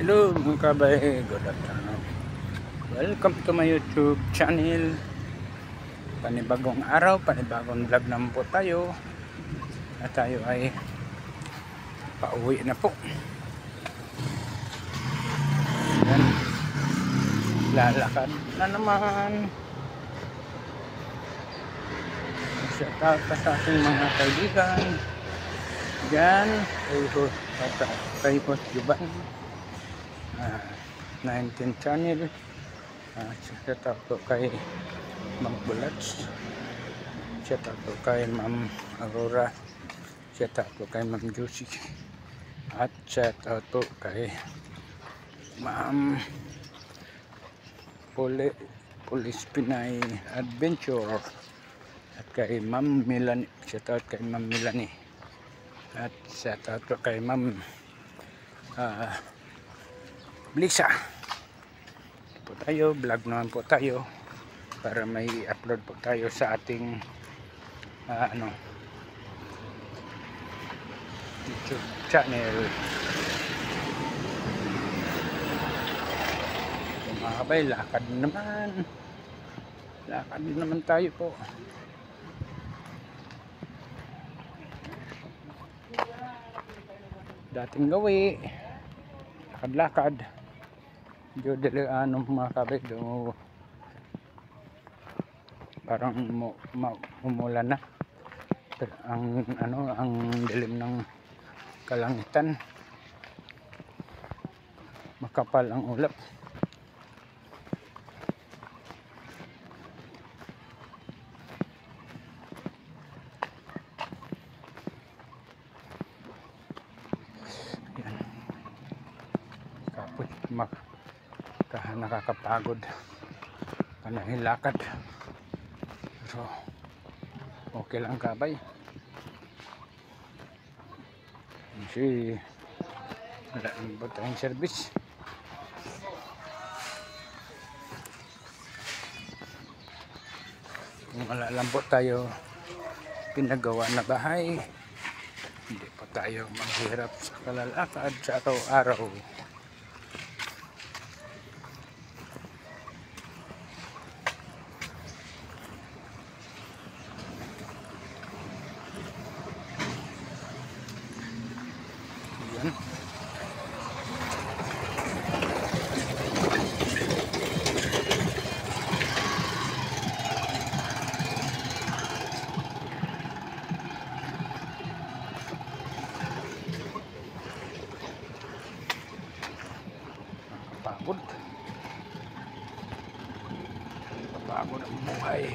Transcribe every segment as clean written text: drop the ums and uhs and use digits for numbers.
Hello mga kabay, good afternoon. Welcome to my YouTube channel. Panibagong araw, panibagong vlog naman po tayo. At tayo ay pauwi na po. Yan. Lalakad na naman. Shout out sa ating mga kaibigan. Yan, kay Host Juban. 19 channel. Shout out po kay Ma'am Bulats. Shout out po kay Ma'am Aurora. Shout out po kay Ma'am Juicy. At shout out po kay Ma'am Police Pinay Adventure. At kay Ma'am Melanie. Shout out kay Ma'am Melanie. At shout out po kay Ma'am Blisa. Po tayo, vlog naman po tayo para may upload po tayo sa ating YouTube channel. So, mga kabay, lakad naman tayo po. Dating gawi, lakad-lakad. Medyo mga kabay, parang umulan na. Ang dilim ng kalangitan. Makapal ang ulap. Yan. Kapos nakakapagod panahilakad, so okay lang kabay kasi wala nang ba tayong service. Kung wala lang po tayo pinagawa na bahay, hindi po tayo maghirap sa kalalakad sa araw-araw. Pagod ang buhay.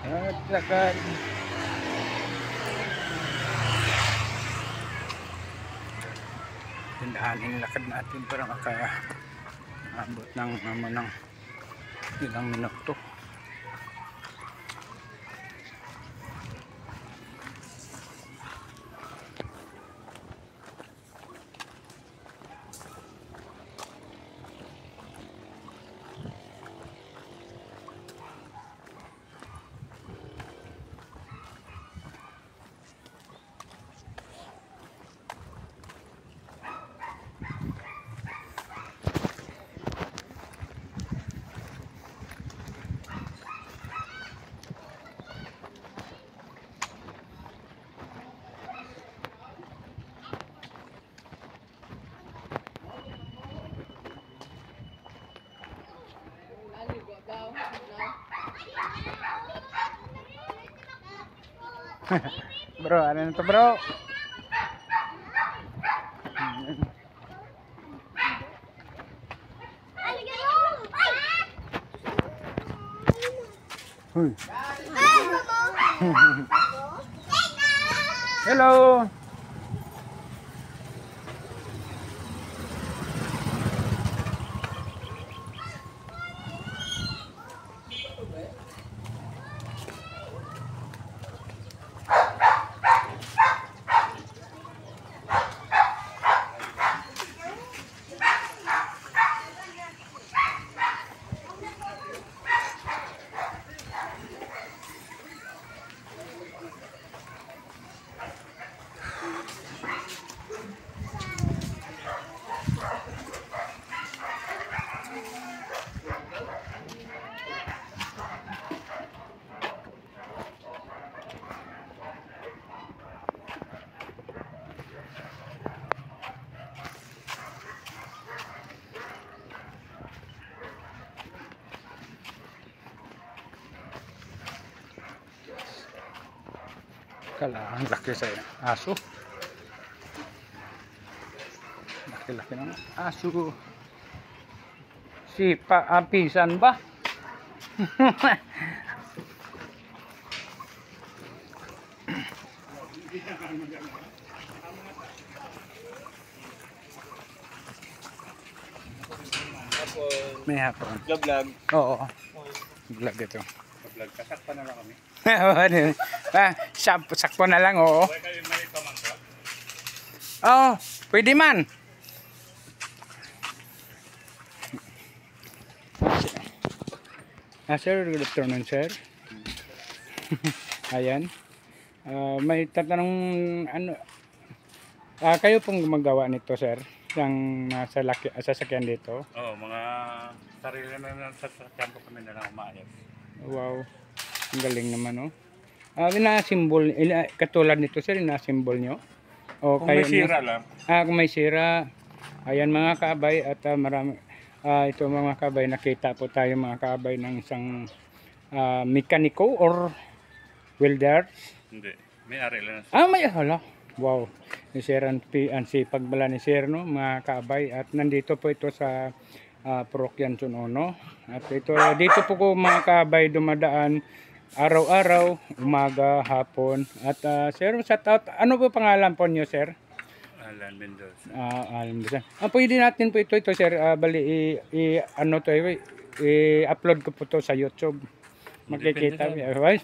At lakad. Tindahanin lakad natin para makaabot ng ilang minuto. Bro, ano na to bro? Huy. Hello. Kala, ang laki sa aso. Laki-laki ng aso. Si pisan ba? May hapon. Vlog. Oo. Vlog ito. Vlog. Kasakpan na lang kami. Sakpo na lang, oo. Oh, pwede man. Sir, good afternoon, sir. Ayan. May tatanong, ano, kayo pong gumagawa nito, sir? Yung nasa sasakyan dito? Oo, mga sarili na sasakyan po kami na lang umayos. Wow. Ang galing naman, oh. Ina-symbol, katulad nito, sir, ina-symbol nyo? O, Kung may sira lang. Kung may sira. Ayan mga kabay at marami. Ito mga kabay, nakita po tayo mga kabay ng isang mekaniko or welder. Hindi, may ari lang. May hala. Wow. Ni Sir ang sipag bala ni Sir, no, mga kabay. At nandito po ito sa Parokyan Sunono. At dito po ko mga kabay dumadaan araw-araw, umaga, hapon. At Sir, shout out. Ano po pangalan po niyo, Sir? Alan Mendoza. Alan Mendoza. Pwede natin po ito, Sir. Bali, i-upload ko po to sa YouTube. Makikita.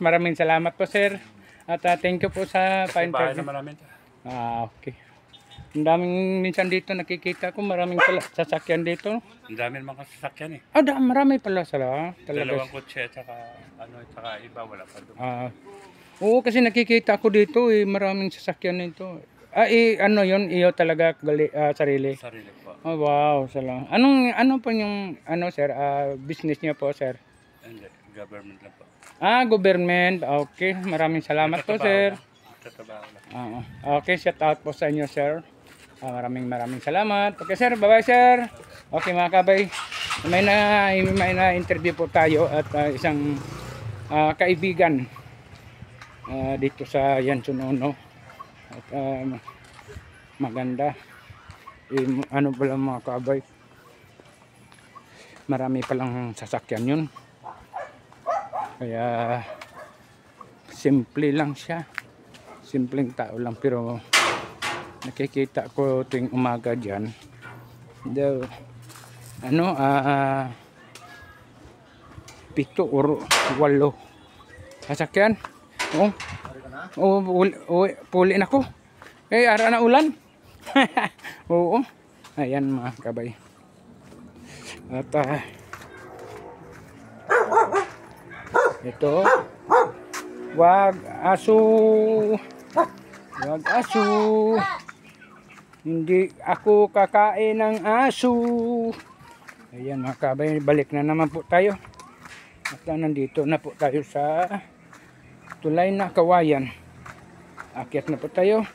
Maraming salamat po, Sir. At thank you po sa pa-interview. Okay. Ang daming minsan dito nakikita ko, maraming pala sasakyan dito. Ang dami naman kasi sasakyan eh. Marami pala sila. Dalawang kotse at saka iba wala pa doon. Oo, kasi nakikita ko dito maraming sasakyan nito. Ano yun? Iyo talaga sarili? Sarili po. Oh, wow, salamat. Ano po yung sir, business niyo po, sir? Hindi, government lang po. Government. Okay, maraming salamat po, sir. Tatrabaho lang. Okay, shout out po sa inyo, sir. Maraming salamat. Okay, sir. Bye-bye, sir. Okay, mga kabay. May na interview po tayo at isang kaibigan dito sa Yansunono. At maganda. Ano pala mga kabay? Marami palang sasakyan yun. Kaya simple lang siya. Simpleng tao lang pero nakikita ko tuwing umaga diyan. Pito or 8 sasakyan. Puli na ko. Ara na ulan. Oo. Ayan mga kabay. At ito. Wag aso. Hindi ako kakain ng aso. Ayan mga kabay, balik na naman po tayo. At nandito na po tayo sa tulay na Kawayan. Akyat na po tayo.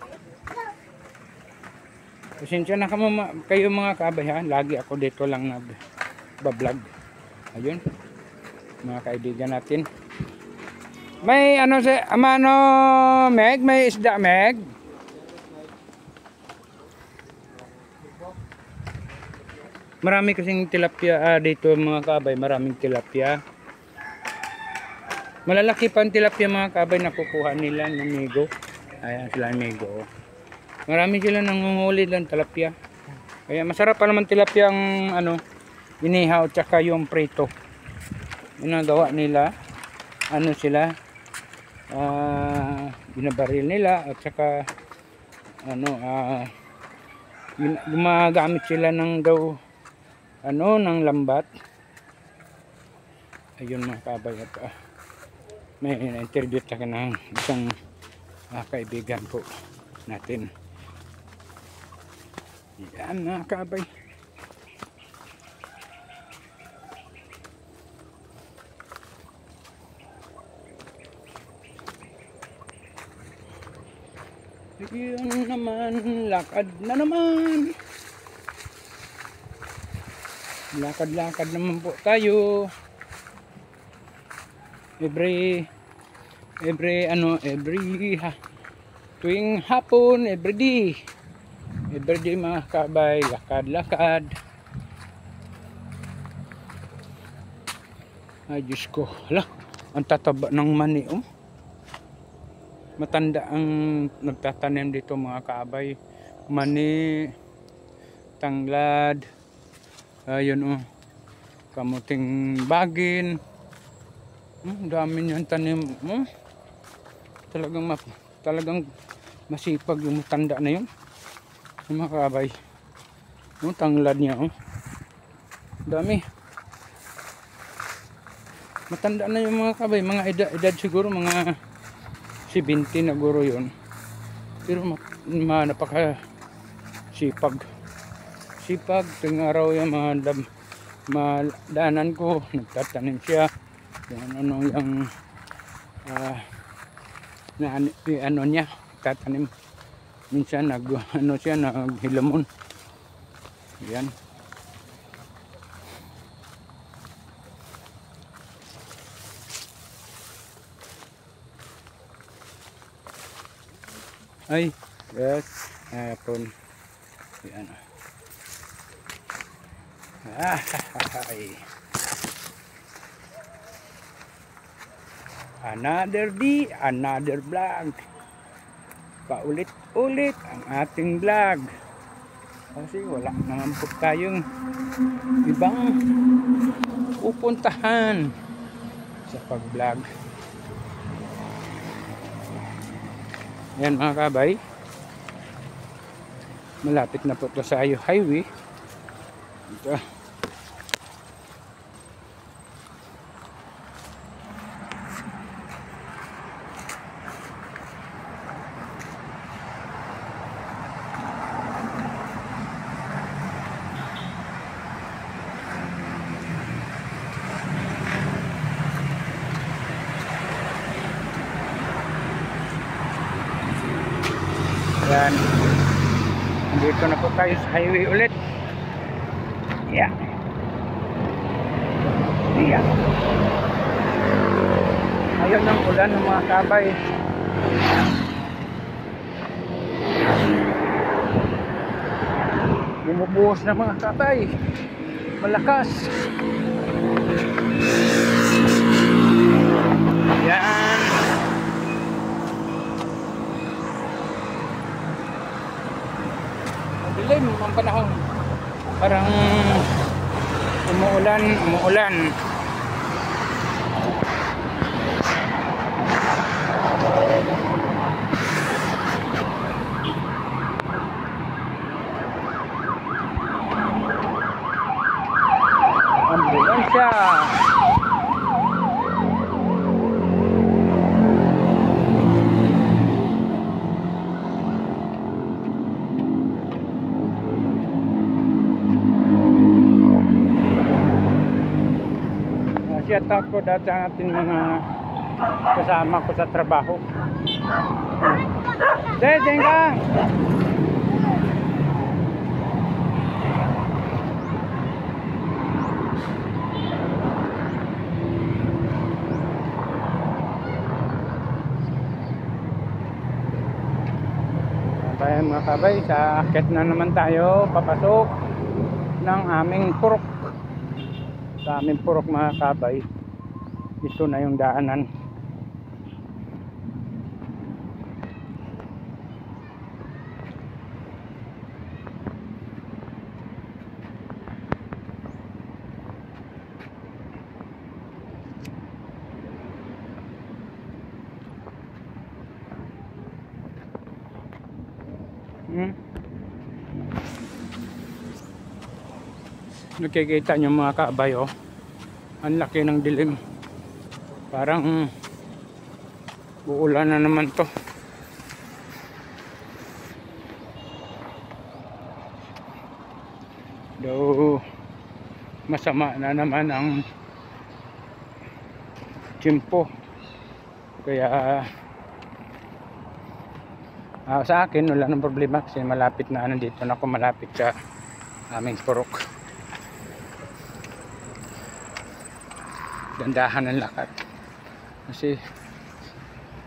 Pasensya na kayo mga kabay ha. Lagi ako dito lang nag-vlog. Ayun. Mga kaibigan natin. May ano si amano Meg, may isda Meg. Marami kasing tilapia dito mga kabay, maraming tilapia. Malalaki pa ang tilapia mga kabay na kukuha nila ng migo. Ayan sila ang migo. Marami sila nangunghuli ng tilapia. Kaya masarap pa naman tilapia ang ano, inihaw tsaka yung prito. Ginagawa nila, ano sila, binabaril nila at saka ano, gumagamit sila ng daw ano, ng lambat. Ayun mga kabay at may na-interview tayo ng isang kaibigan po natin. Yan mga kabay. Yun naman, lakad na naman. Lakad-lakad naman po tayo. Every tuwing hapon, every day mga kabay, lakad-lakad. Ay Diyos ko, hala, ang tataba ng mani oh. Matanda ang nagtatanim dito mga kabay. Mani, tanglad, ayun oh, kamuting bagin. Dami niyang tanim. Talagang masipag yung matanda na yun. Yung mga kabay. Tanglad niya oh. Dami. Matanda na yung mga kabay. Mga edad siguro mga 70 na guro yun. Pero napaka sipag. Tuwing araw yung mga daanan ko, nagtatanim siya. Yung yung ano niya, tatanim. Minsan naghilamon. Yan. Ay, yes, hapon. Yan. Ay. Another day, another vlog. Paulit-ulit ang ating vlog. Kasi wala naman po tayong ibang pupuntahan sa pag-vlog. Yan mga kabay, malapit na po ito sa highway. Ito. Yan. Dito na po tayo sa highway ulit. Yeah. Yeah. Ayun ang ulan ng mga kabay. Bumubuhos na mga kabay. Malakas. Yan. Dilim ang panahon. Parang umuulan. Ambulansya. Shout out ko dati ang ating mga kasama ko sa trabaho. Diyan ka! Ayan mga kabay, sa akit na naman tayo papasok ng aming purok. Sa aming purok mga kabay, ito na yung daanan. Nakikita nyo mga kabay, oh, ang laki ng dilim, parang uulan na naman to. Daw masama na naman ang tiyempo, kaya sa akin wala nang problema kasi malapit na, nandito na ako malapit sa aming purok. Gandahan ang lakad kasi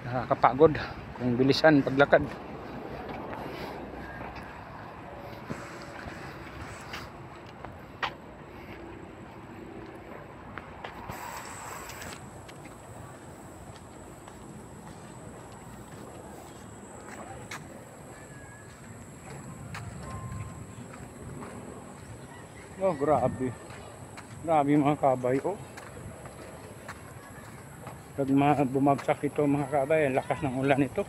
nakakapagod kung bilisan paglakad. Oh, grabe mga kabay, oh. Pag bumagsak ito mga kabay, ang lakas ng ulan ito.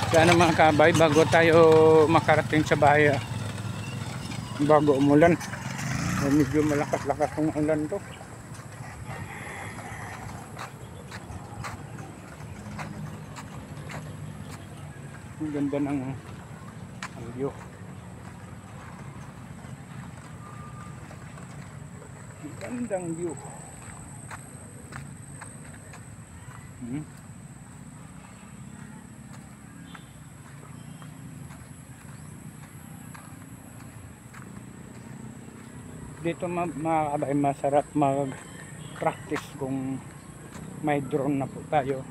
Sana mga kabay, bago tayo makarating sa bahay, bago umulan, medyo malakas-lakas ng ulan to. Ang ganda ng view. Ang gandang view. Dito mga kabay, masarap mag-practice kung may drone na po tayo.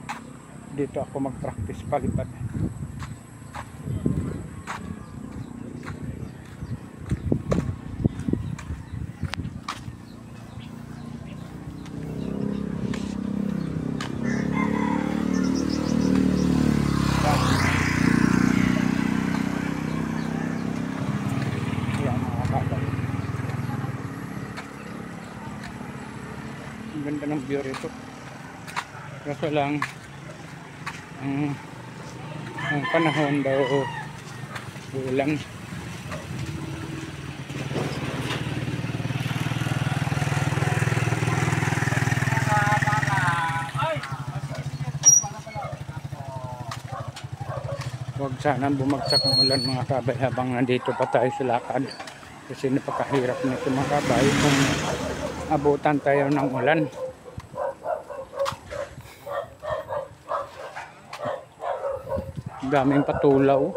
Dito ako mag-practice palipad. Ang ganda ng view rito. Kaso lang ang panahon daw uulan. Huwag sana bumagsak ang ulan mga kabay habang nandito pa tayo sa lakad, kasi napakahirap nito mga kabay kung abutan tayo ng ulan. Daming patulaw,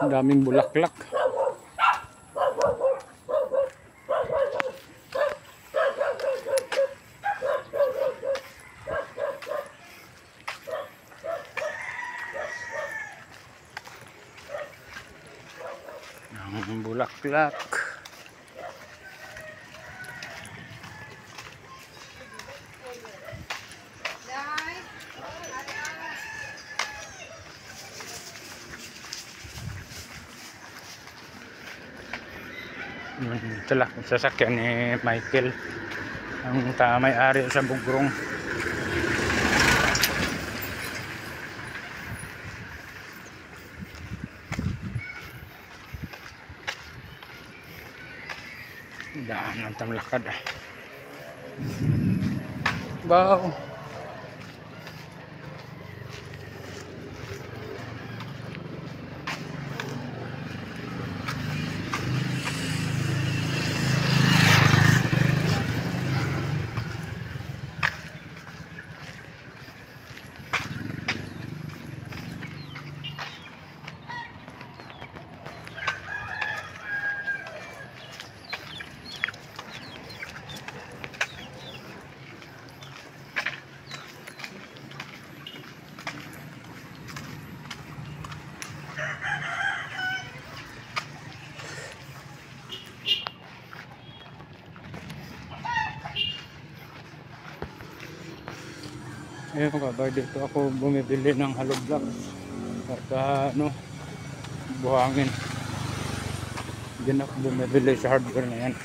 daming bulaklak. Ang bulaklak. Ito lang sasakyan ni Michael, ang may-ari sa Bugrong. Daan ang tamlakad. Wow. Ayun kabay, dito ako bumibili ng hollow blocks. At ano, buhangin. Diyan ako bumibili sa hardware na yan.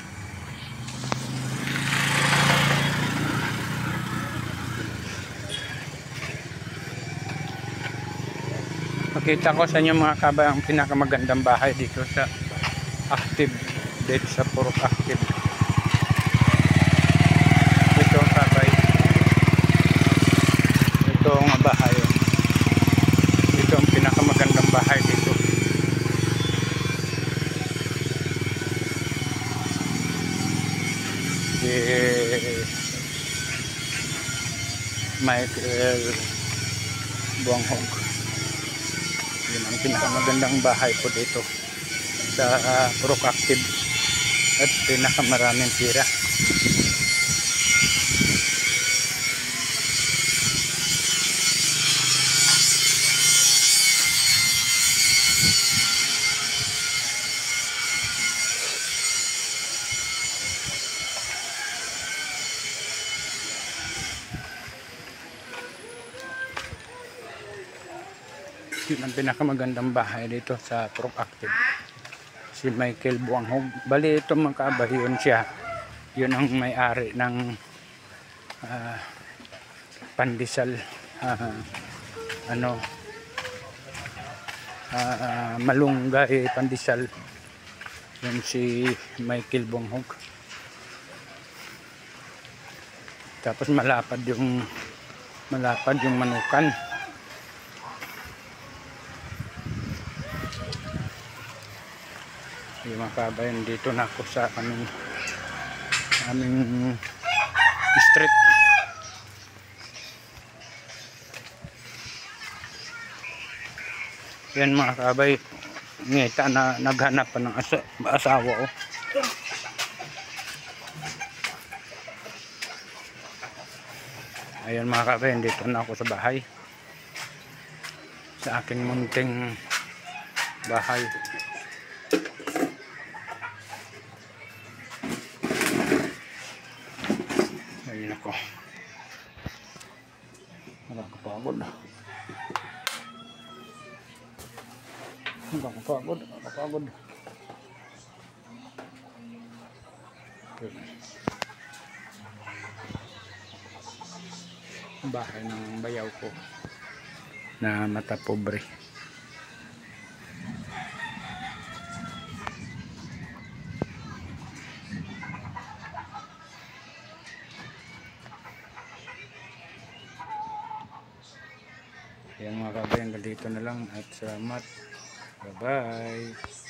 Pakita ko sa inyo mga kabay ang pinakamagandang bahay dito sa Active, dito sa Purok Active. Ito ang kabay. Ito ang bahay. Ito ang pinakamagandang bahay dito. Michael Buanghog. Yun ang pinakamagandang bahay po dito sa Purok Active at pinakamaraming tira. Yun ang pinakamagandang bahay dito sa Purok Active, si Michael Buanghog. Bali ito mga kabay, yun siya, yun ang may-ari ng pandesal, malunggay pandesal. Yun si Michael Buanghog. Tapos malapad yung manukan. Yung mga kabayan, dito na ako sa aming street. Yan mga kabay, ngita na naghanap pa ng asawa ko. Ayan mga kabay, dito na ako sa bahay, sa aking munting bahay. Ayun ako. Nakakapagod. Nakakapagod. Bahay ng bayaw ko na mata pobre. Yan mga kabayan, dito na lang at salamat. Bye bye.